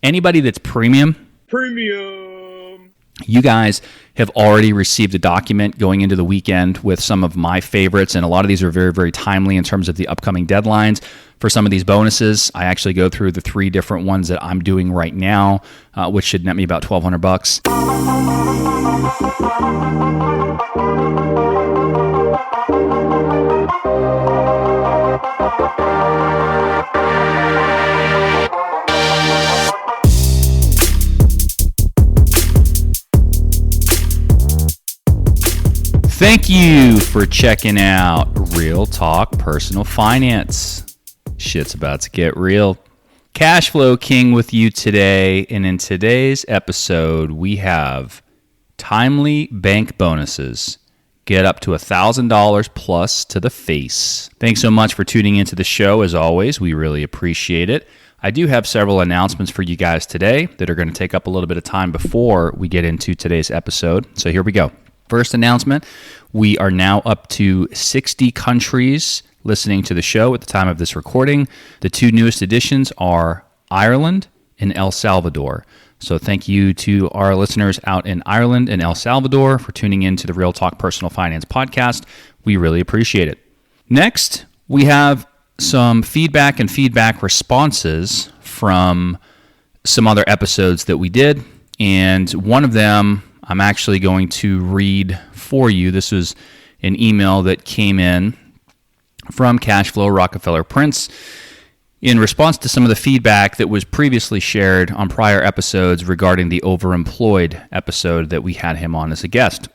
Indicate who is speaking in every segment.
Speaker 1: Anybody that's premium, you guys have already received a document going into the weekend with some of my favorites, and a lot of these are very, very timely in terms of the upcoming deadlines. For some of these bonuses, I actually go through the 3 different ones that I'm doing right now, which should net me about $1,200. Thank you for checking out Real Talk Personal Finance. Shit's about to get real. Cashflow King with you today, and in today's episode, we have timely bank bonuses. Get up to $1,000 plus to the face. Thanks so much for tuning into the show. As always, we really appreciate it. I do have several announcements for you guys today that are going to take up a little bit of time before we get into today's episode. So here we go. First announcement, we are now up to 60 countries listening to the show at the time of this recording. The 2 newest additions are Ireland and El Salvador. So thank you to our listeners out in Ireland and El Salvador for tuning in to the Real Talk Personal Finance podcast. We really appreciate it. Next, we have some feedback and feedback responses from some other episodes that we did. And one of them I'm actually going to read for you. This was an email that came in from Cashflow Rockefeller Prince in response to some of the feedback that was previously shared on prior episodes regarding the overemployed episode that we had him on as a guest.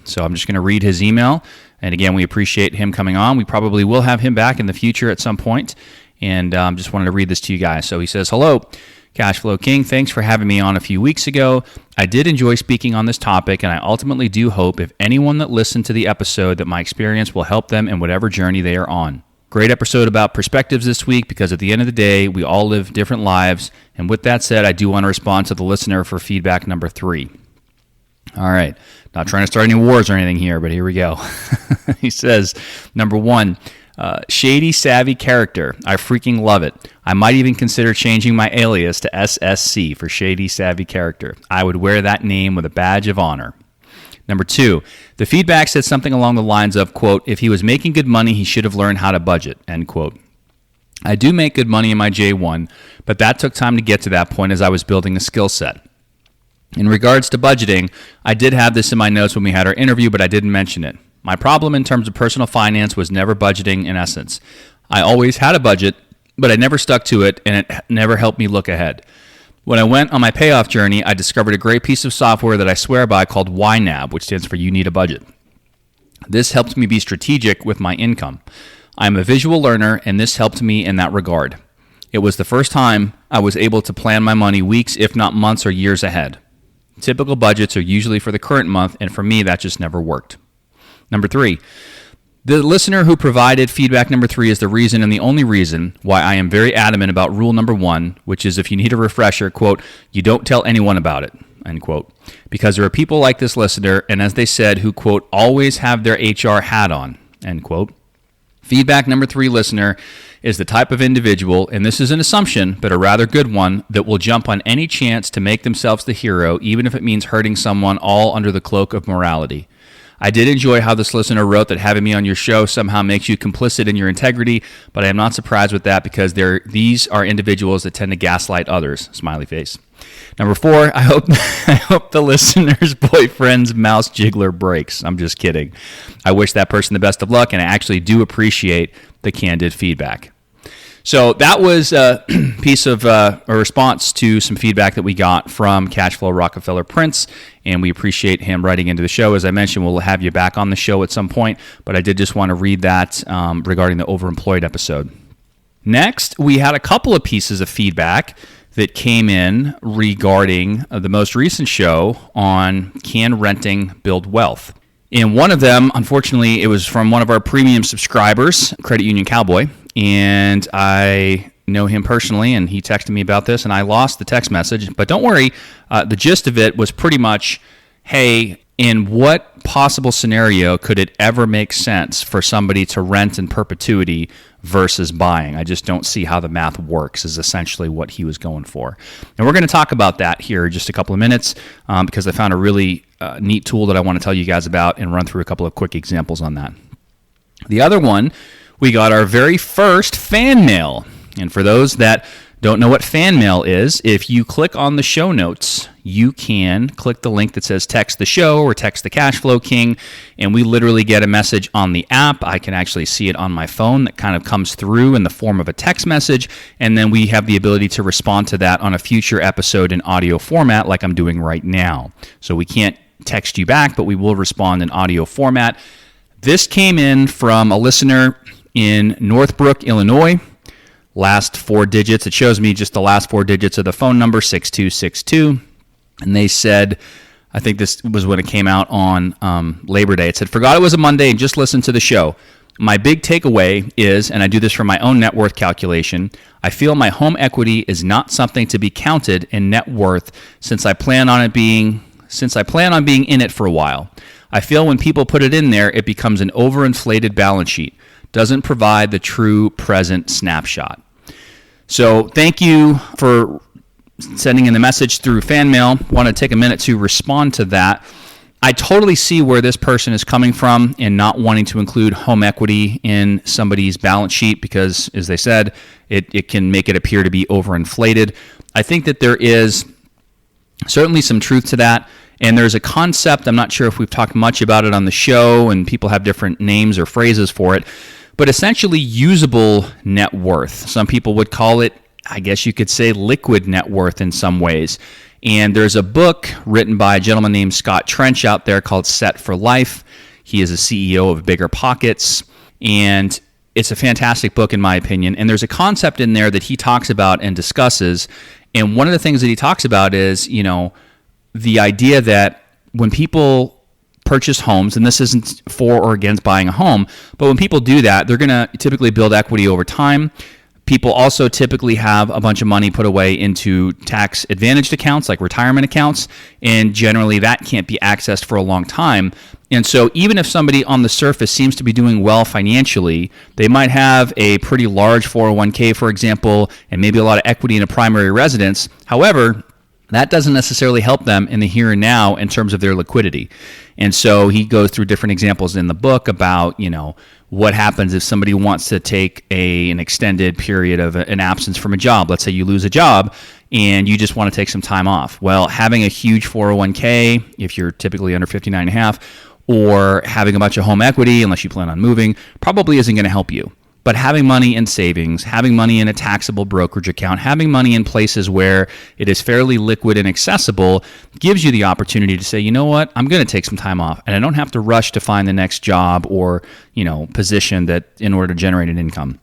Speaker 1: So I'm just going to read his email. And again, we appreciate him coming on. We probably will have him back in the future at some point. And just wanted to read this to you guys. So he says, "Hello, Cashflow King, thanks for having me on a few weeks ago. I did enjoy speaking on this topic, and I ultimately do hope if anyone that listened to the episode that my experience will help them in whatever journey they are on. Great episode about perspectives this week, because at the end of the day, we all live different lives. And with that said, I do want to respond to the listener for feedback number 3. All right, not trying to start any wars or anything here, but here we go. He says, number 1, shady, savvy character. I freaking love it. I might even consider changing my alias to SSC for shady, savvy character. I would wear that name with a badge of honor. Number 2, the feedback said something along the lines of, quote, if he was making good money, he should have learned how to budget, end quote. I do make good money in my J1, but that took time to get to that point as I was building a skill set. In regards to budgeting, I did have this in my notes when we had our interview, but I didn't mention it. My problem in terms of personal finance was never budgeting in essence. I always had a budget, but I never stuck to it, and it never helped me look ahead. When I went on my payoff journey, I discovered a great piece of software that I swear by called YNAB, which stands for You Need a Budget. This helped me be strategic with my income. I'm a visual learner, and this helped me in that regard. It was the first time I was able to plan my money weeks, if not months or years ahead. Typical budgets are usually for the current month, and for me, that just never worked. Number 3, the listener who provided feedback number 3 is the reason and the only reason why I am very adamant about rule number 1, which is if you need a refresher, quote, you don't tell anyone about it, end quote. Because there are people like this listener, and as they said, who, quote, always have their HR hat on, end quote. Feedback number 3 listener is the type of individual, and this is an assumption, but a rather good one, that will jump on any chance to make themselves the hero, even if it means hurting someone, all under the cloak of morality. I did enjoy how this listener wrote that having me on your show somehow makes you complicit in your integrity, but I am not surprised with that because these are individuals that tend to gaslight others. Smiley face. Number 4, I hope the listener's boyfriend's mouse jiggler breaks. I'm just kidding. I wish that person the best of luck, and I actually do appreciate the candid feedback. So that was a piece of a response to some feedback that we got from Cashflow Rockefeller Prince, and we appreciate him writing into the show. As I mentioned, we'll have you back on the show at some point, but I did just want to read that regarding the overemployed episode. Next, we had a couple of pieces of feedback that came in regarding the most recent show on Can Renting Build Wealth? And one of them, unfortunately, it was from one of our premium subscribers, Credit Union Cowboy, and I know him personally, and he texted me about this, and I lost the text message. But don't worry, the gist of it was pretty much, hey, In what possible scenario could it ever make sense for somebody to rent in perpetuity versus buying? I just don't see how the math works, is essentially what he was going for. And we're going to talk about that here in just a couple of minutes because I found a really neat tool that I want to tell you guys about and run through a couple of quick examples on that. The other one, we got our very first fan mail. And for those that don't know what fan mail is, if you click on the show notes, you can click the link that says text the show or text the Cash Flow King, and we literally get a message on the app. I can actually see it on my phone that kind of comes through in the form of a text message, and then we have the ability to respond to that on a future episode in audio format like I'm doing right now. So we can't text you back, but we will respond in audio format. This came in from a listener in Northbrook, Illinois. Last 4 digits, it shows me just the last 4 digits of the phone number, 6262. And they said, I think this was when it came out on Labor Day. It said, forgot it was a Monday and just listened to the show. My big takeaway is, and I do this for my own net worth calculation, I feel my home equity is not something to be counted in net worth since I plan on being in it for a while. I feel when people put it in there, it becomes an overinflated balance sheet. Doesn't provide the true present snapshot. So thank you for sending in the message through fan mail. Want to take a minute to respond to that. I totally see where this person is coming from in not wanting to include home equity in somebody's balance sheet because, as they said, it can make it appear to be overinflated. I think that there is certainly some truth to that. And there's a concept, I'm not sure if we've talked much about it on the show, and people have different names or phrases for it, but essentially usable net worth. Some people would call it, I guess you could say, liquid net worth in some ways. And there's a book written by a gentleman named Scott Trench out there called Set for Life. He is a CEO of Bigger Pockets, and it's a fantastic book in my opinion. And there's a concept in there that he talks about and discusses. And one of the things that he talks about is, the idea that when people purchase homes, and this isn't for or against buying a home, but when people do that, they're going to typically build equity over time. People also typically have a bunch of money put away into tax advantaged accounts like retirement accounts, and generally that can't be accessed for a long time. And so even if somebody on the surface seems to be doing well financially, they might have a pretty large 401k, for example, and maybe a lot of equity in a primary residence. However, that doesn't necessarily help them in the here and now in terms of their liquidity. And so he goes through different examples in the book about, what happens if somebody wants to take an extended period of an absence from a job. Let's say you lose a job and you just want to take some time off. Well, having a huge 401k, if you're typically under 59 and a half, or having a bunch of home equity, unless you plan on moving, probably isn't going to help you. But having money in savings, having money in a taxable brokerage account, having money in places where it is fairly liquid and accessible gives you the opportunity to say, you know what, I'm going to take some time off and I don't have to rush to find the next job or, position that in order to generate an income.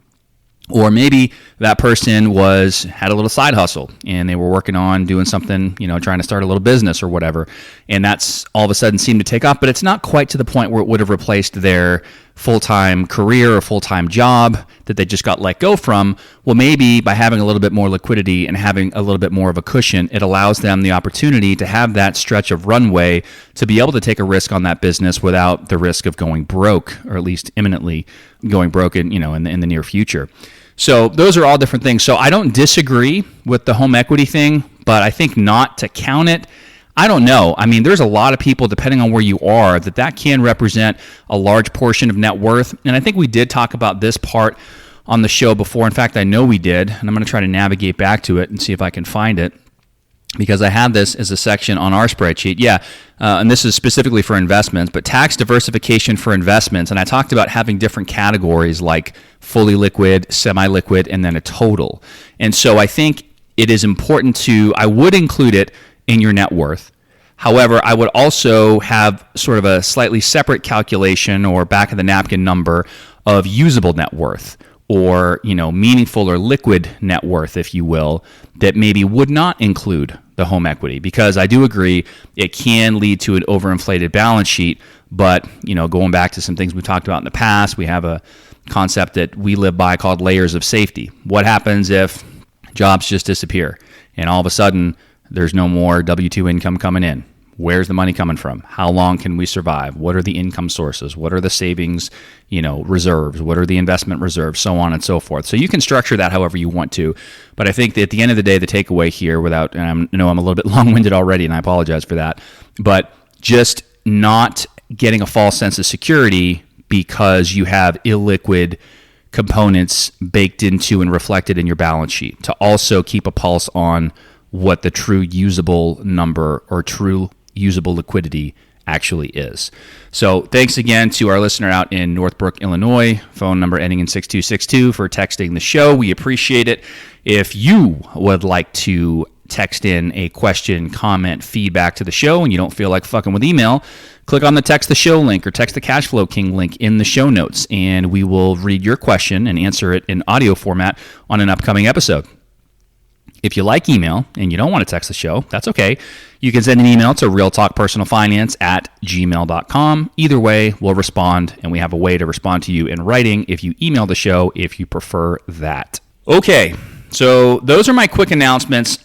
Speaker 1: Or maybe that person had a little side hustle and they were working on doing something, trying to start a little business or whatever. And that's all of a sudden seemed to take off, but it's not quite to the point where it would have replaced their full-time career or full-time job that they just got let go from. Well, maybe by having a little bit more liquidity and having a little bit more of a cushion, it allows them the opportunity to have that stretch of runway to be able to take a risk on that business without the risk of going broke, or at least imminently going broke in the near future. So those are all different things. So I don't disagree with the home equity thing, but I think not to count it, I don't know. I mean, there's a lot of people, depending on where you are, that can represent a large portion of net worth. And I think we did talk about this part on the show before. In fact, I know we did, and I'm going to try to navigate back to it and see if I can find it, because I had this as a section on our spreadsheet. And this is specifically for investments, but tax diversification for investments. And I talked about having different categories like fully liquid, semi-liquid, and then a total. And so I think it is important I would include it in your net worth. However, I would also have sort of a slightly separate calculation or back of the napkin number of usable net worth, or meaningful or liquid net worth, if you will, that maybe would not include the home equity, because I do agree it can lead to an overinflated balance sheet. But going back to some things we talked about in the past, we have a concept that we live by called layers of safety. What happens if jobs just disappear and all of a sudden there's no more W-2 income coming in? Where's the money coming from? How long can we survive? What are the income sources? What are the savings, reserves? What are the investment reserves? So on and so forth. So you can structure that however you want to. But I think that at the end of the day, the takeaway here, and I know I'm a little bit long-winded already, and I apologize for that, but just not getting a false sense of security because you have illiquid components baked into and reflected in your balance sheet, to also keep a pulse on what the true usable number or true usable liquidity actually is. So thanks again to our listener out in Northbrook, Illinois, phone number ending in 6262 for texting the show. We appreciate it. If you would like to text in a question, comment, feedback to the show and you don't feel like fucking with email, click on the Text the Show link or Text the Cashflow King link in the show notes, and we will read your question and answer it in audio format on an upcoming episode. If you like email and you don't want to text the show, that's okay. You can send an email to realtalkpersonalfinance@gmail.com. Either way, we'll respond, and we have a way to respond to you in writing if you email the show, if you prefer that. Okay, so those are my quick announcements.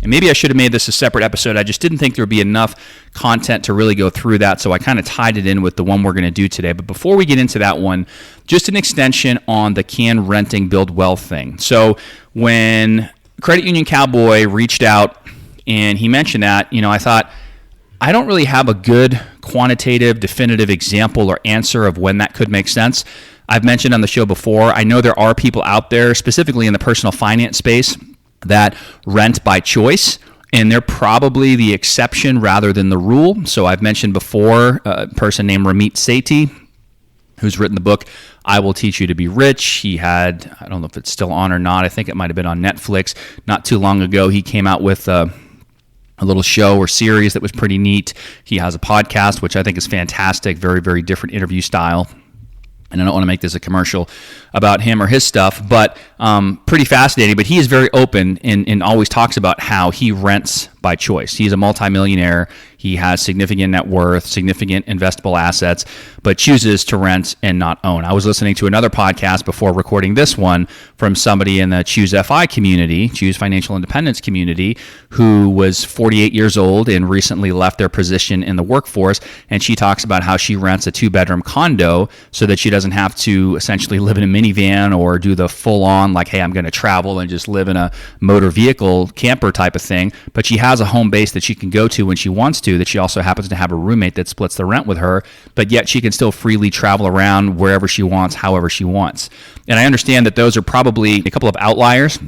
Speaker 1: And maybe I should have made this a separate episode. I just didn't think there would be enough content to really go through that, so I kind of tied it in with the one we're going to do today. But before we get into that one, just an extension on the can renting build wealth thing. So when Credit Union Cowboy reached out and he mentioned that, I thought, I don't really have a good quantitative, definitive example or answer of when that could make sense. I've mentioned on the show before, I know there are people out there, specifically in the personal finance space, that rent by choice, and they're probably the exception rather than the rule. So I've mentioned before a person named Ramit Sethi, who's written the book, I Will Teach You to Be Rich. He had, I don't know if it's still on or not, I think it might have been on Netflix not too long ago. He came out with a little show or series that was pretty neat. He has a podcast, which I think is fantastic, very, very different interview style. And I don't want to make this a commercial about him or his stuff, but pretty fascinating. But he is very open and always talks about how he rents by choice. He's a multimillionaire. He has significant net worth, significant investable assets, but chooses to rent and not own. I was listening to another podcast before recording this one from somebody in the Choose FI community, Choose Financial Independence community, who was 48 years old and recently left their position in the workforce. And she talks about how she rents a 2-bedroom condo so that she doesn't have to essentially live in a minivan or do the full-on, like, hey, I'm going to travel and just live in a motor vehicle camper type of thing. But she has a home base that she can go to when she wants to, that she also happens to have a roommate that splits the rent with her, but yet she can still freely travel around wherever she wants, however she wants. And I understand that those are probably a couple of outliers.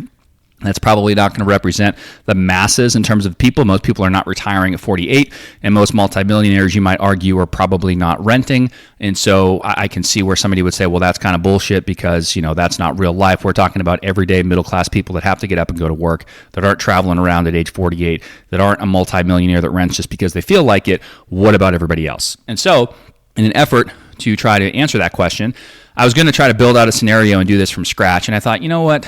Speaker 1: That's probably not going to represent the masses in terms of people. Most people are not retiring at 48, and most multimillionaires, you might argue, are probably not renting. And so I can see where somebody would say, well, that's kind of bullshit because, that's not real life. We're talking about everyday middle-class people that have to get up and go to work, that aren't traveling around at age 48, that aren't a multimillionaire that rents just because they feel like it. What about everybody else? And so in an effort to try to answer that question, I was going to try to build out a scenario and do this from scratch. And I thought, you know what?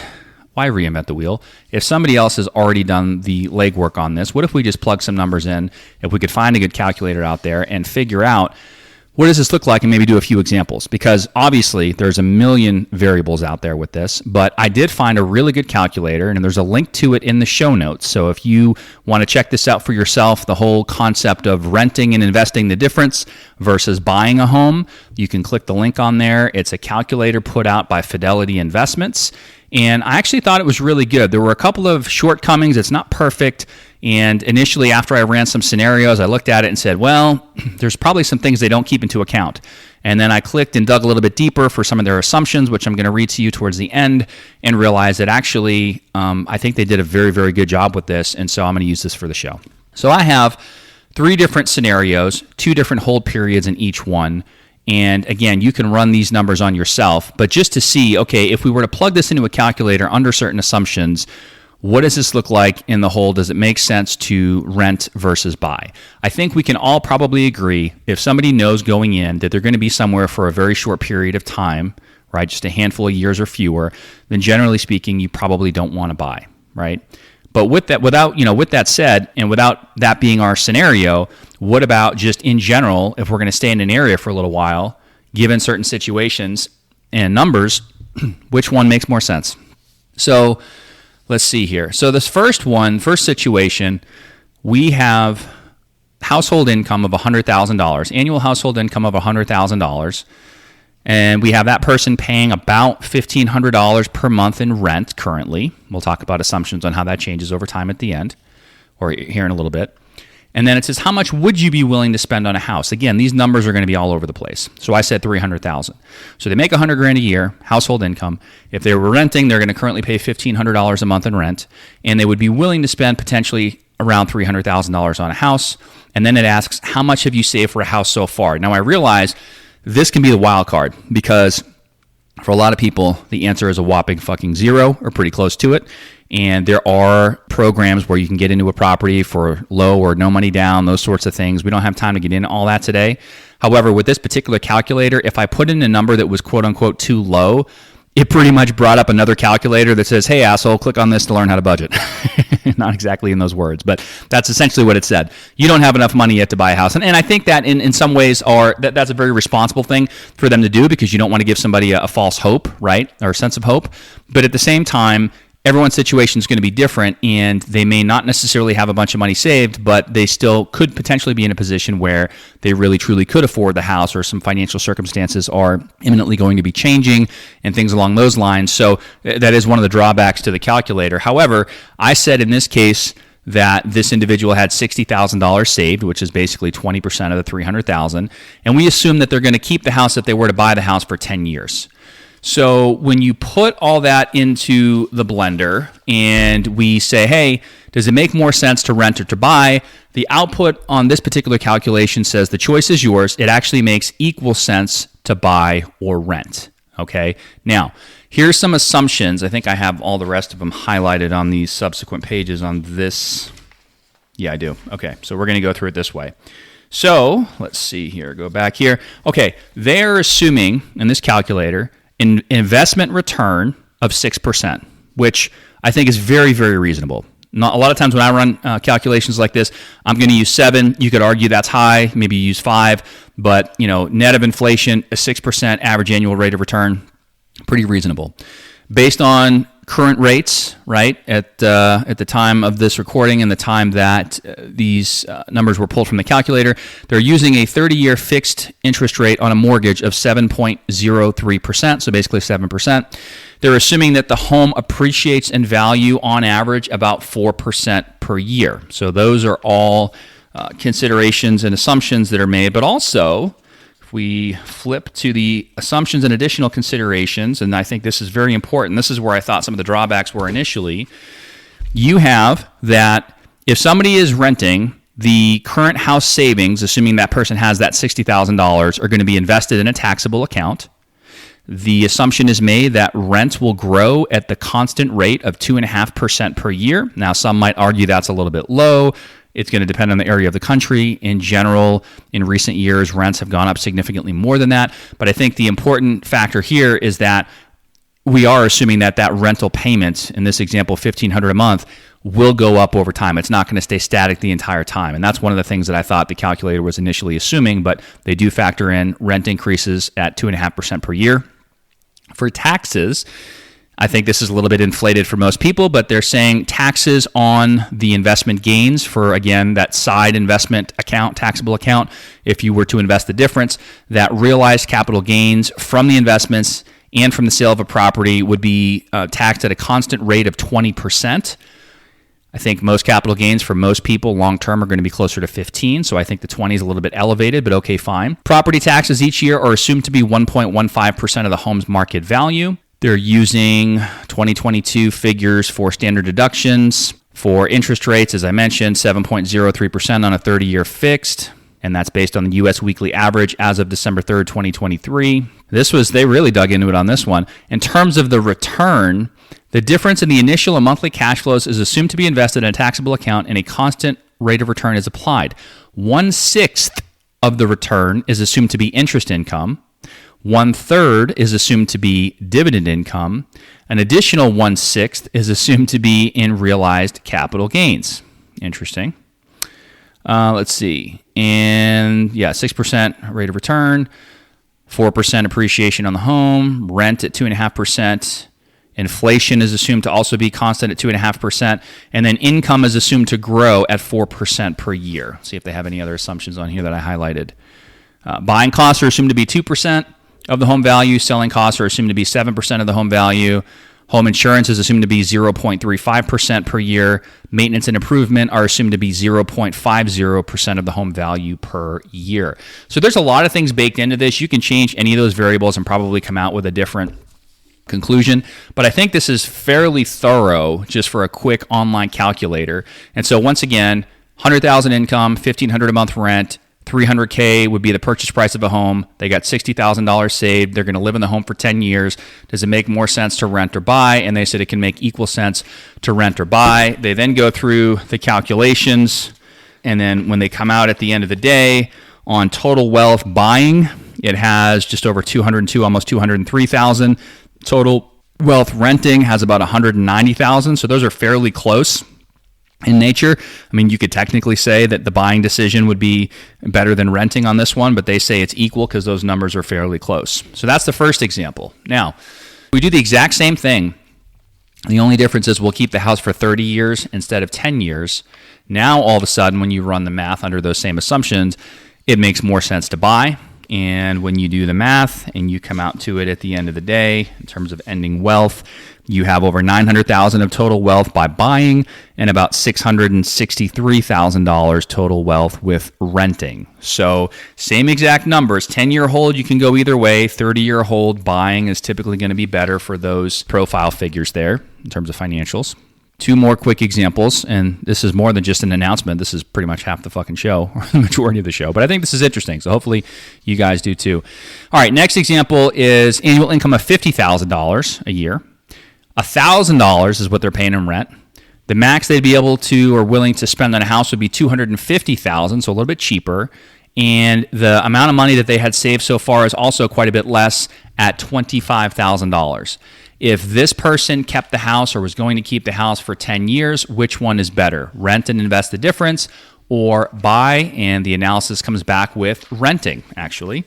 Speaker 1: Why reinvent the wheel? If somebody else has already done the legwork on this, what if we just plug some numbers in, if we could find a good calculator out there and figure out what does this look like and maybe do a few examples? Because obviously there's a million variables out there with this, but I did find a really good calculator and there's a link to it in the show notes. So if you want to check this out for yourself, the whole concept of renting and investing, the difference versus buying a home, you can click the link on there. It's a calculator put out by Fidelity Investments. And I actually thought it was really good. There were a couple of shortcomings. It's not perfect. And initially, after I ran some scenarios, I looked at it and said, well, there's probably some things they don't keep into account. And then I clicked and dug a little bit deeper for some of their assumptions, which I'm going to read to you towards the end, and realized that actually, I think they did a very, very good job with this. And so I'm going to use this for the show. So I have 3 different scenarios, 2 different hold periods in each one. And again, you can run these numbers on yourself, but just to see, okay, if we were to plug this into a calculator under certain assumptions, what does this look like in the whole? Does it make sense to rent versus buy? I think we can all probably agree if somebody knows going in that they're going to be somewhere for a very short period of time, right, just a handful of years or fewer, then generally speaking, you probably don't want to buy, right? But with that said, and without that being our scenario, what about just in general, if we're going to stay in an area for a little while, given certain situations and numbers, which one makes more sense? So let's see here. So this first situation, we have household income of $100,000, annual household income of $100,000, and we have that person paying about $1,500 per month in rent currently. We'll talk about assumptions on how that changes over time at the end, or here in a little bit. And then it says, how much would you be willing to spend on a house? Again, these numbers are going to be all over the place. So I said $300,000. So they make $100,000 a year, household income. If they were renting, they're going to currently pay $1,500 a month in rent, and they would be willing to spend potentially around $300,000 on a house. And then it asks, how much have you saved for a house so far? Now I realize this can be the wild card, because for a lot of people, the answer is a whopping fucking zero or pretty close to it. And there are programs where you can get into a property for low or no money down, those sorts of things. We don't have time to get into all that today. However, with this particular calculator, if I put in a number that was quote unquote too low, it pretty much brought up another calculator that says, hey, asshole, click on this to learn how to budget. Not exactly in those words, but that's essentially what it said. You don't have enough money yet to buy a house. And I think that in some ways that's a very responsible thing for them to do, because you don't want to give somebody a false hope, right? Or a sense of hope. But at the same time, everyone's situation is going to be different, and they may not necessarily have a bunch of money saved, but they still could potentially be in a position where they really truly could afford the house, or some financial circumstances are imminently going to be changing and things along those lines. So that is one of the drawbacks to the calculator. However, I said in this case that this individual had $60,000 saved, which is basically 20% of the $300,000, and we assume that they're going to keep the house if they were to buy the house for 10 years. So when you put all that into the blender and we say, hey, does it make more sense to rent or to buy? The output on this particular calculation says the choice is yours. It actually makes equal sense to buy or rent. Okay. Now, here's some assumptions. I think I have all the rest of them highlighted on these subsequent pages on this. Yeah, I do. Okay. So we're going to go through it this way. So let's see here. Go back here. Okay. They're assuming in this calculator an investment return of 6%, which I think is very, very reasonable. Not a lot of times when I run calculations like this, I'm going to use 7. You could argue that's high, maybe use 5, but net of inflation, a 6% average annual rate of return, pretty reasonable. Based on current rates, right, at the time of this recording and the time that these numbers were pulled from the calculator, they're using a 30-year fixed interest rate on a mortgage of 7.03%, so basically 7%. They're assuming that the home appreciates in value on average about 4% per year. So those are all considerations and assumptions that are made, but also if we flip to the assumptions and additional considerations, and I think this is very important, this is where I thought some of the drawbacks were initially, you have that if somebody is renting, the current house savings, assuming that person has that $60,000, are going to be invested in a taxable account. The assumption is made that rent will grow at the constant rate of 2.5% per year. Now, some might argue that's a little bit low. It's going to depend on the area of the country. In general, in recent years, rents have gone up significantly more than that. But I think the important factor here is that we are assuming that rental payment, in this example, $1,500 a month, will go up over time. It's not going to stay static the entire time. And that's one of the things that I thought the calculator was initially assuming, but they do factor in rent increases at 2.5% per year. For taxes, I think this is a little bit inflated for most people, but they're saying taxes on the investment gains for, again, that side investment account, taxable account, if you were to invest the difference, that realized capital gains from the investments and from the sale of a property would be taxed at a constant rate of 20%. I think most capital gains for most people long-term are going to be closer to 15, so I think the 20 is a little bit elevated, but okay, fine. Property taxes each year are assumed to be 1.15% of the home's market value. They're using 2022 figures for standard deductions. For interest rates, as I mentioned, 7.03% on a 30-year fixed, and that's based on the U.S. weekly average as of December 3rd, 2023. They really dug into it on this one. In terms of the return, the difference in the initial and monthly cash flows is assumed to be invested in a taxable account, and a constant rate of return is applied. 1/6 of the return is assumed to be interest income. 1/3 is assumed to be dividend income. An additional 1/6 is assumed to be in realized capital gains. Interesting. Let's see. And 6% rate of return, 4% appreciation on the home, rent at 2.5%, Inflation is assumed to also be constant at 2.5%. And then income is assumed to grow at 4% per year. See if they have any other assumptions on here that I highlighted. Buying costs are assumed to be 2% of the home value. Selling costs are assumed to be 7% of the home value. Home insurance is assumed to be 0.35% per year. Maintenance and improvement are assumed to be 0.50% of the home value per year. So there's a lot of things baked into this. You can change any of those variables and probably come out with a different conclusion. But I think this is fairly thorough just for a quick online calculator. And so once again, 100,000 income, 1,500 a month rent, $300K would be the purchase price of a home. They got $60,000 saved. They're going to live in the home for 10 years. Does it make more sense to rent or buy? And they said it can make equal sense to rent or buy. They then go through the calculations. And then when they come out at the end of the day on total wealth buying, it has just over 202, almost 203,000. Total wealth renting has about 190,000. So those are fairly close in nature. I mean, you could technically say that the buying decision would be better than renting on this one, but they say it's equal because those numbers are fairly close. So that's the first example. Now, we do the exact same thing. The only difference is we'll keep the house for 30 years instead of 10 years. Now, all of a sudden, when you run the math under those same assumptions, it makes more sense to buy. And when you do the math and you come out to it at the end of the day, in terms of ending wealth, you have over $900,000 of total wealth by buying and about $663,000 total wealth with renting. So same exact numbers. 10-year hold, you can go either way. 30-year hold, buying is typically going to be better for those profile figures there in terms of financials. Two more quick examples, and this is more than just an announcement. This is pretty much half the fucking show, or the majority of the show. But I think this is interesting, so hopefully you guys do too. All right, next example is annual income of $50,000 a year. $1,000 is what they're paying in rent. The max they'd be able to or willing to spend on a house would be $250,000, so a little bit cheaper. And the amount of money that they had saved so far is also quite a bit less at $25,000. If this person kept the house or was going to keep the house for 10 years, which one is better? Rent and invest the difference, or buy? And the analysis comes back with renting, actually.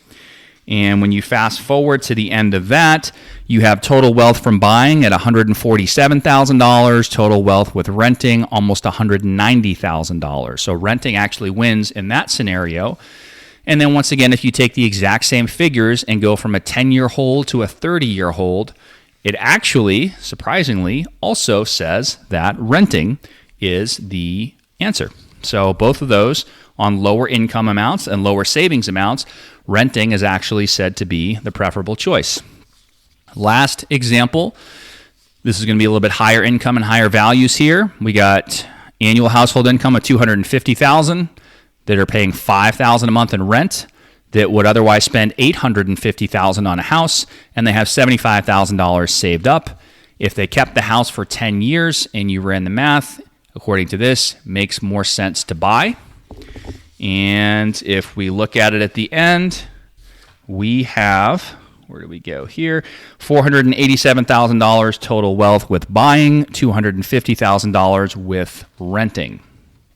Speaker 1: And when you fast forward to the end of that, you have total wealth from buying at $147,000, total wealth with renting almost $190,000. So renting actually wins in that scenario. And then once again, if you take the exact same figures and go from a 10-year hold to a 30-year hold, it actually, surprisingly, also says that renting is the answer. So both of those on lower income amounts and lower savings amounts, renting is actually said to be the preferable choice. Last example, this is going to be a little bit higher income and higher values here. We got annual household income of $250,000 that are paying $5,000 a month in rent, that would otherwise spend $850,000 on a house, and they have $75,000 saved up. If they kept the house for 10 years and you ran the math, according to this, makes more sense to buy. And if we look at it at the end, we have, where do we go here? $487,000 total wealth with buying, $250,000 with renting.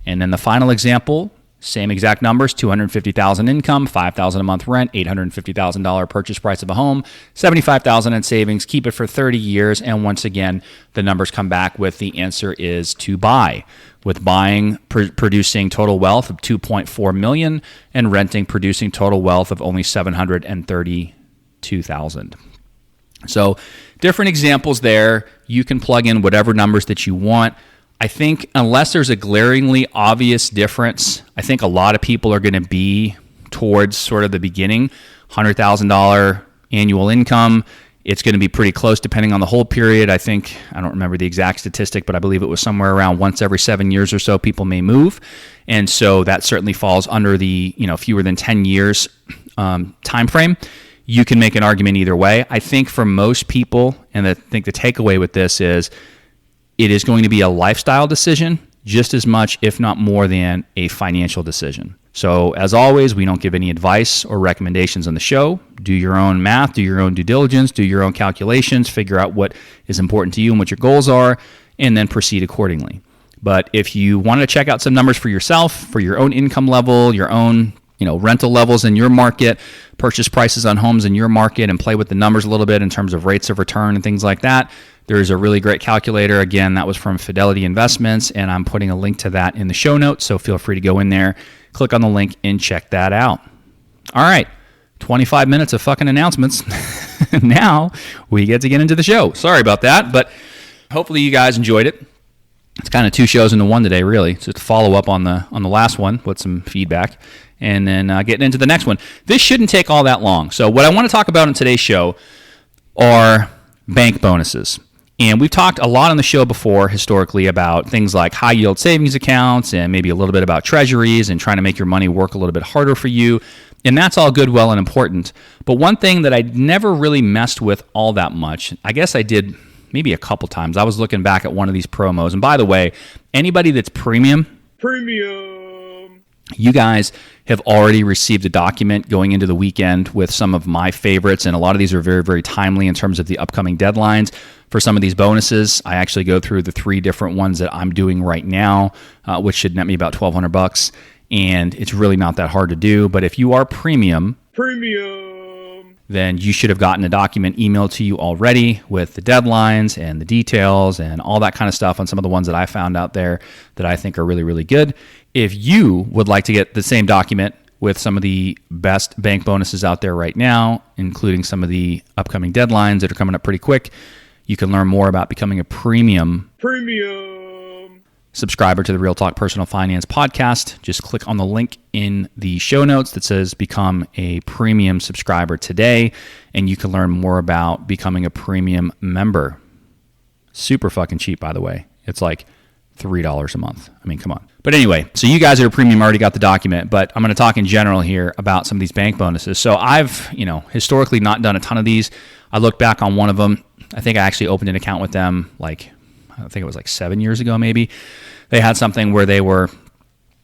Speaker 1: And then the final example, same exact numbers, $250,000 income, $5,000 a month rent, $850,000 purchase price of a home, $75,000 in savings, keep it for 30 years, and once again, the numbers come back with the answer is to buy, with buying producing total wealth of $2.4 million and renting producing total wealth of only $732,000. So different examples there. You can plug in whatever numbers that you want. I think unless there's a glaringly obvious difference, I think a lot of people are going to be towards sort of the beginning, $100,000 annual income. It's going to be pretty close depending on the hold period. I think, I don't remember the exact statistic, but I believe it was somewhere around once every 7 years or so people may move. And so that certainly falls under the, fewer than 10 years time frame. You can make an argument either way. I think for most people, and I think the takeaway with this is, it is going to be a lifestyle decision just as much, if not more than a financial decision. So as always, we don't give any advice or recommendations on the show. Do your own math, do your own due diligence, do your own calculations, figure out what is important to you and what your goals are, and then proceed accordingly. But if you want to check out some numbers for yourself, for your own income level, your own rental levels in your market, purchase prices on homes in your market, and play with the numbers a little bit in terms of rates of return and things like that, there's a really great calculator. Again, that was from Fidelity Investments, and I'm putting a link to that in the show notes, so feel free to go in there, click on the link, and check that out. All right, 25 minutes of fucking announcements. Now we get to get into the show. Sorry about that, but hopefully you guys enjoyed it. It's kind of two shows into one today, really. So to follow up on the last one with some feedback, and then getting into the next one. This shouldn't take all that long. So what I want to talk about in today's show are bank bonuses. And we've talked a lot on the show before historically about things like high yield savings accounts and maybe a little bit about treasuries and trying to make your money work a little bit harder for you. And that's all good, well, and important. But one thing that I never really messed with all that much, I guess I did maybe a couple times. I was looking back at one of these promos. And by the way, anybody that's premium, you guys have already received a document going into the weekend with some of my favorites, and a lot of these are very, very timely in terms of the upcoming deadlines for some of these bonuses. I actually go through the 3 different ones that I'm doing right now, which should net me about $1,200, and it's really not that hard to do. But if you are premium, then you should have gotten a document emailed to you already with the deadlines and the details and all that kind of stuff on some of the ones that I found out there that I think are really, really good. If you would like to get the same document with some of the best bank bonuses out there right now, including some of the upcoming deadlines that are coming up pretty quick, you can learn more about becoming a premium subscriber to the Real Talk Personal Finance podcast. Just click on the link in the show notes that says become a premium subscriber today, and you can learn more about becoming a premium member. Super fucking cheap, by the way. It's like $3 a month. I mean, come on. But anyway, so you guys that are premium already got the document, but I'm going to talk in general here about some of these bank bonuses. So I've, historically not done a ton of these. I look back on one of them. I think I actually opened an account with them I think it was 7 years ago maybe. They had something where they were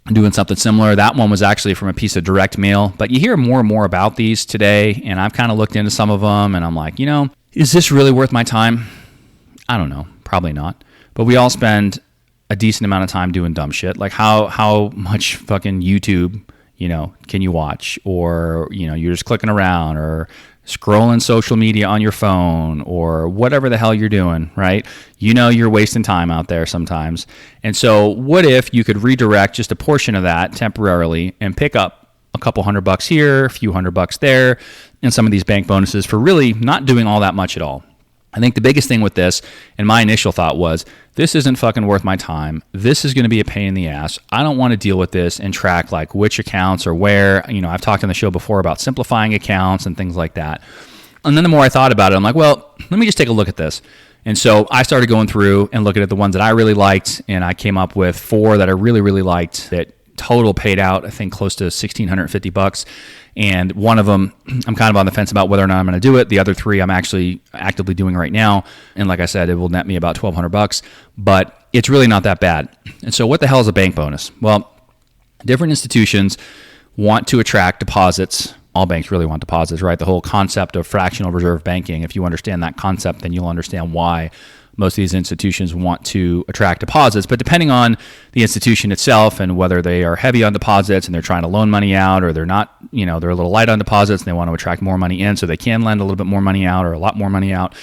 Speaker 1: doing something similar. That one was actually from a piece of direct mail, but you hear more and more about these today, and I've kind of looked into some of them, and I'm like, is this really worth my time? I don't know. Probably not. But we all spend a decent amount of time doing dumb shit. Like how much fucking YouTube, can you watch? Or, you're just clicking around or scrolling social media on your phone or whatever the hell you're doing, right? You're wasting time out there sometimes. And so what if you could redirect just a portion of that temporarily and pick up a couple $100 here, a few $100 there, and some of these bank bonuses for really not doing all that much at all? I think the biggest thing with this, and my initial thought was, this isn't fucking worth my time. This is going to be a pain in the ass. I don't want to deal with this and track which accounts or where. I've talked on the show before about simplifying accounts and things like that. And then the more I thought about it, I'm like, well, let me just take a look at this. And so I started going through and looking at the ones that I really liked, and I came up with 4 that I really, really liked that total paid out, I think, close to $1,650. And one of them, I'm kind of on the fence about whether or not I'm going to do it. The other 3, I'm actually actively doing right now. And like I said, it will net me about $1,200, but it's really not that bad. And so what the hell is a bank bonus? Well, different institutions want to attract deposits. All banks really want deposits, right? The whole concept of fractional reserve banking, if you understand that concept, then you'll understand why most of these institutions want to attract deposits. But depending on the institution itself and whether they are heavy on deposits and they're trying to loan money out, or they're not, they're a little light on deposits and they want to attract more money in so they can lend a little bit more money out or a lot more money out,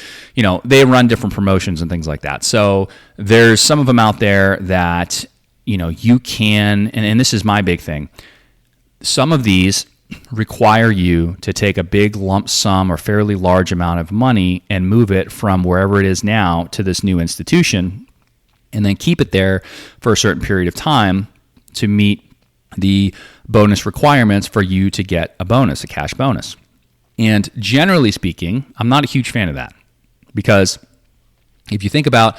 Speaker 1: they run different promotions and things like that. So there's some of them out there that, you can, and this is my big thing. Some of these require you to take a big lump sum or fairly large amount of money and move it from wherever it is now to this new institution, and then keep it there for a certain period of time to meet the bonus requirements for you to get a bonus, a cash bonus. And generally speaking, I'm not a huge fan of that, because if you think about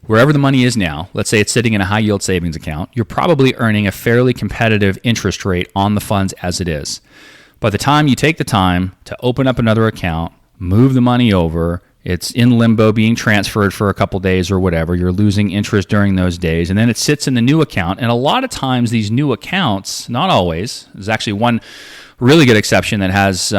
Speaker 1: wherever the money is now, let's say it's sitting in a high yield savings account, you're probably earning a fairly competitive interest rate on the funds as it is. By the time you take the time to open up another account, move the money over, it's in limbo being transferred for a couple days or whatever, you're losing interest during those days, and then it sits in the new account. And a lot of times these new accounts, not always, there's actually one really good exception that has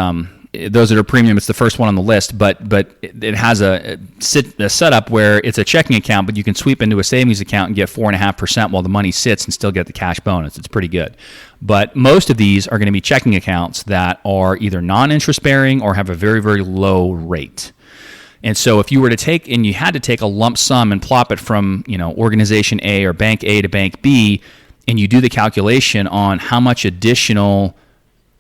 Speaker 1: those that are premium, it's the first one on the list, but it has a setup where it's a checking account, but you can sweep into a savings account and get 4.5% while the money sits and still get the cash bonus. It's pretty good. But most of these are going to be checking accounts that are either non-interest bearing or have a very, very low rate. And so if you were to take, and you had to take a lump sum and plop it from, organization A or bank A to bank B, and you do the calculation on how much additional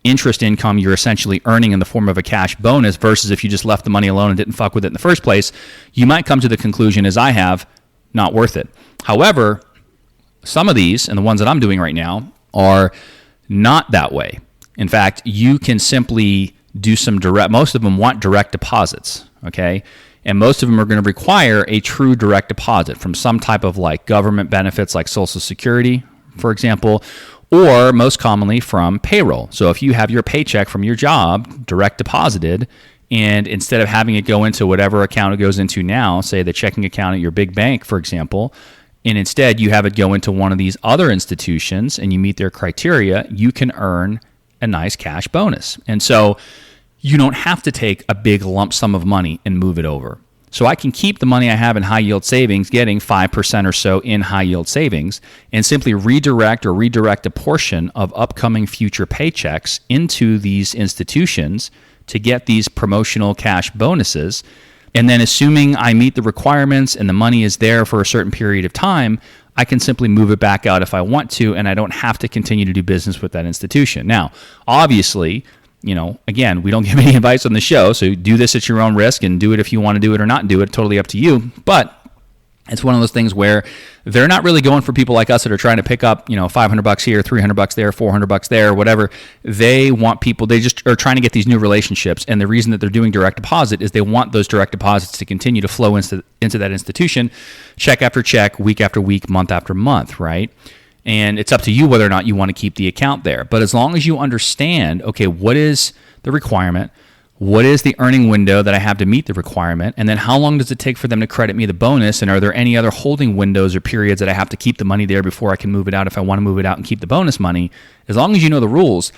Speaker 1: interest income you're essentially earning in the form of a cash bonus versus if you just left the money alone and didn't fuck with it in the first place, you might come to the conclusion, as I have, not worth it. However, some of these, and the ones that I'm doing right now, are not that way. In fact, you can simply do some most of them want direct deposits, okay? And most of them are going to require a true direct deposit from some type of like government benefits like Social Security, for example, or most commonly from payroll. So if you have your paycheck from your job direct deposited, and instead of having it go into whatever account it goes into now, say the checking account at your big bank, for example, and instead you have it go into one of these other institutions and you meet their criteria, you can earn a nice cash bonus. And so you don't have to take a big lump sum of money and move it over. So I can keep the money I have in high yield savings, getting 5% or so in high yield savings, and simply redirect a portion of upcoming future paychecks into these institutions to get these promotional cash bonuses. And then assuming I meet the requirements and the money is there for a certain period of time, I can simply move it back out if I want to, and I don't have to continue to do business with that institution. Now, obviously, again, we don't give any advice on the show, so do this at your own risk and do it if you want to do it or not do it, totally up to you. But it's one of those things where they're not really going for people like us that are trying to pick up, $500 here, $300 there, $400 there, whatever. They want people, they just are trying to get these new relationships. And the reason that they're doing direct deposit is they want those direct deposits to continue to flow into that institution, check after check, week after week, month after month, right? And it's up to you whether or not you want to keep the account there. But as long as you understand, okay, what is the requirement? What is the earning window that I have to meet the requirement? And then how long does it take for them to credit me the bonus? And are there any other holding windows or periods that I have to keep the money there before I can move it out if I want to move it out and keep the bonus money? As long as you know the rules,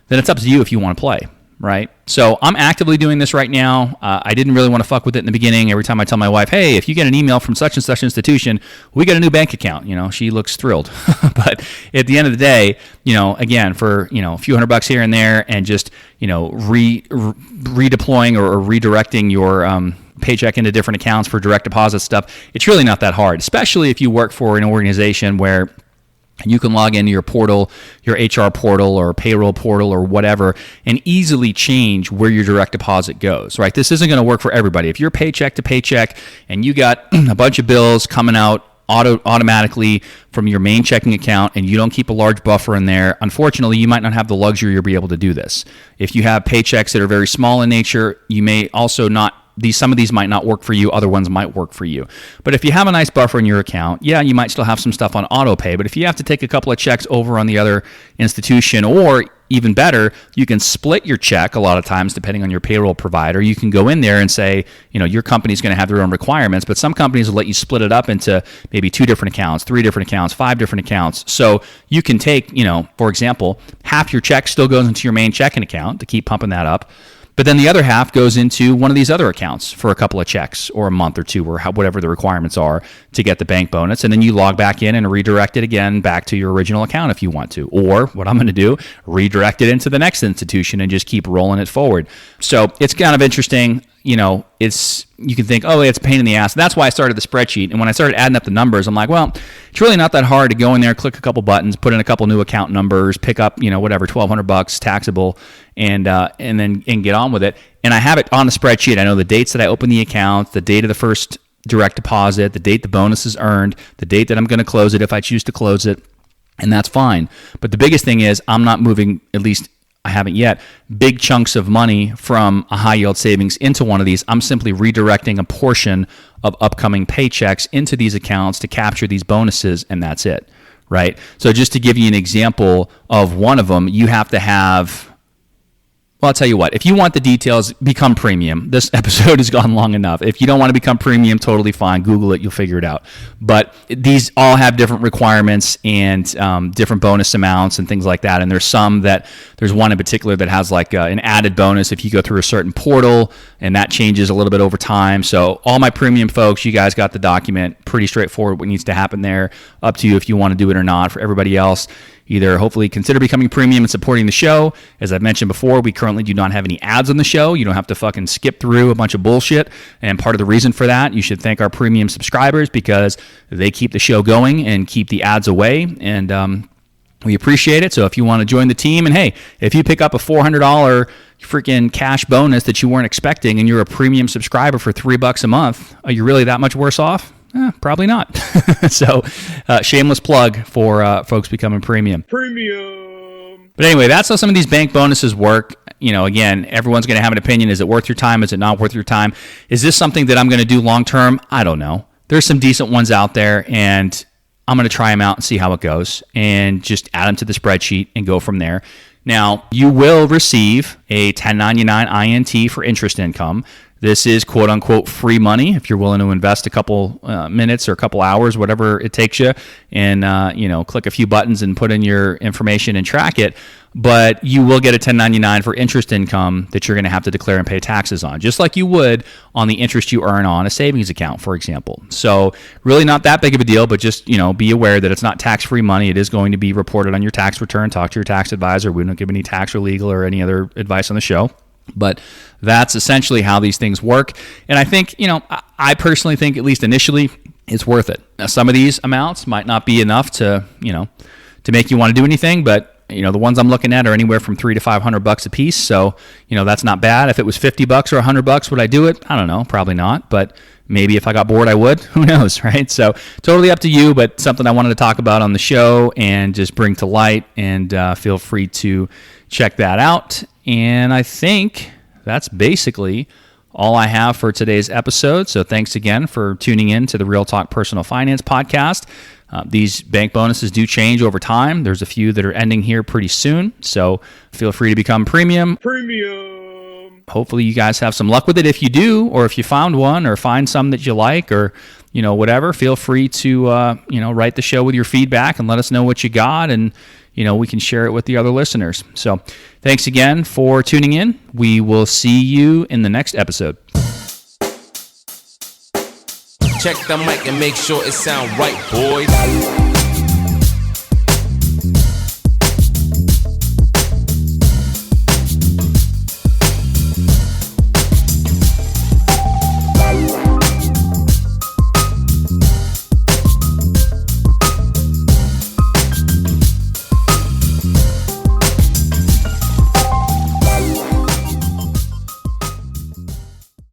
Speaker 1: then it's up to you if you want to play, right? So I'm actively doing this right now. I didn't really want to fuck with it in the beginning. Every time I tell my wife, hey, if you get an email from such and such institution, we get a new bank account. She looks thrilled. But at the end of the day, again, for, a few $100 here and there and just, redeploying or redirecting your paycheck into different accounts for direct deposit stuff, it's really not that hard, especially if you work for an organization where you can log into your portal, your HR portal or payroll portal or whatever, and easily change where your direct deposit goes, right? This isn't going to work for everybody. If you're paycheck to paycheck and you got a bunch of bills coming out automatically from your main checking account and you don't keep a large buffer in there, unfortunately, you might not have the luxury to be able to do this. If you have paychecks that are very small in nature, you may also not some of these might not work for you, other ones might work for you. But if you have a nice buffer in your account, yeah, you might still have some stuff on auto pay, but if you have to take a couple of checks over on the other institution, or even better, you can split your check a lot of times depending on your payroll provider. You can go in there and say, your company's going to have their own requirements, but some companies will let you split it up into maybe 2 different accounts, 3 different accounts, 5 different accounts. So you can take, for example, half your check still goes into your main checking account to keep pumping that up. But then the other half goes into one of these other accounts for a couple of checks or a month or two or whatever the requirements are to get the bank bonus. And then you log back in and redirect it again back to your original account if you want to. Or what I'm going to do, redirect it into the next institution and just keep rolling it forward. So it's kind of interesting. You can think, oh, it's a pain in the ass. That's why I started the spreadsheet. And when I started adding up the numbers, I'm like, well, it's really not that hard to go in there, click a couple buttons, put in a couple new account numbers, pick up, whatever, $1,200 taxable, and then get on with it. And I have it on the spreadsheet. I know the dates that I open the account, the date of the first direct deposit, the date the bonus is earned, the date that I'm going to close it if I choose to close it, and that's fine. But the biggest thing is I'm not moving, at least I haven't yet, big chunks of money from a high yield savings into one of these. I'm simply redirecting a portion of upcoming paychecks into these accounts to capture these bonuses, and that's it, right? So just to give you an example of one of them, you have to have Well, I'll tell you what, if you want the details, become premium. This episode has gone long enough. If you don't want to become premium, totally fine. Google it, you'll figure it out. But these all have different requirements and different bonus amounts and things like that. And there's one in particular that has like an added bonus if you go through a certain portal, and that changes a little bit over time. So all my premium folks, you guys got the document. Pretty straightforward what needs to happen there. Up to you if you want to do it or not. For everybody else, either hopefully consider becoming premium and supporting the show. As I've mentioned before, we currently do not have any ads on the show. You don't have to fucking skip through a bunch of bullshit. And part of the reason for that, you should thank our premium subscribers because they keep the show going and keep the ads away. And we appreciate it. So if you want to join the team, and hey, if you pick up a $400 freaking cash bonus that you weren't expecting and you're a premium subscriber for $3 a month, are you really that much worse off? Probably not. So, shameless plug for folks becoming premium. But anyway, that's how some of these bank bonuses work. You know, again, everyone's going to have an opinion. Is it worth your time? Is it not worth your time? Is this something that I'm going to do long term? I don't know. There's some decent ones out there, and I'm going to try them out and see how it goes and just add them to the spreadsheet and go from there. Now, you will receive a 1099 INT for interest income. This is quote-unquote free money if you're willing to invest a couple minutes or a couple hours, whatever it takes you, and click a few buttons and put in your information and track it. But you will get a 1099 for interest income that you're going to have to declare and pay taxes on, just like you would on the interest you earn on a savings account, for example. So really not that big of a deal, but just be aware that it's not tax-free money. It is going to be reported on your tax return. Talk to your tax advisor. We don't give any tax or legal or any other advice on the show. But that's essentially how these things work. And I think, I personally think, at least initially, it's worth it. Now, some of these amounts might not be enough to make you want to do anything, but the ones I'm looking at are anywhere from $300 to $500 a piece. So, that's not bad. If it was $50 or $100, would I do it? I don't know. Probably not. But maybe if I got bored, I would. Who knows, right? So totally up to you, but something I wanted to talk about on the show and just bring to light, and feel free to check that out. And I think that's basically all I have for today's episode. So thanks again for tuning in to the Real Talk Personal Finance podcast. These bank bonuses do change over time. There's a few that are ending here pretty soon. So feel free to become premium. Hopefully you guys have some luck with it. If you do, or if you found one or find some that you like, or whatever, feel free to write the show with your feedback and let us know what you got, and we can share it with the other listeners. So thanks again for tuning in. We will see you in the next episode.
Speaker 2: Check the mic and make sure it sound right, boys.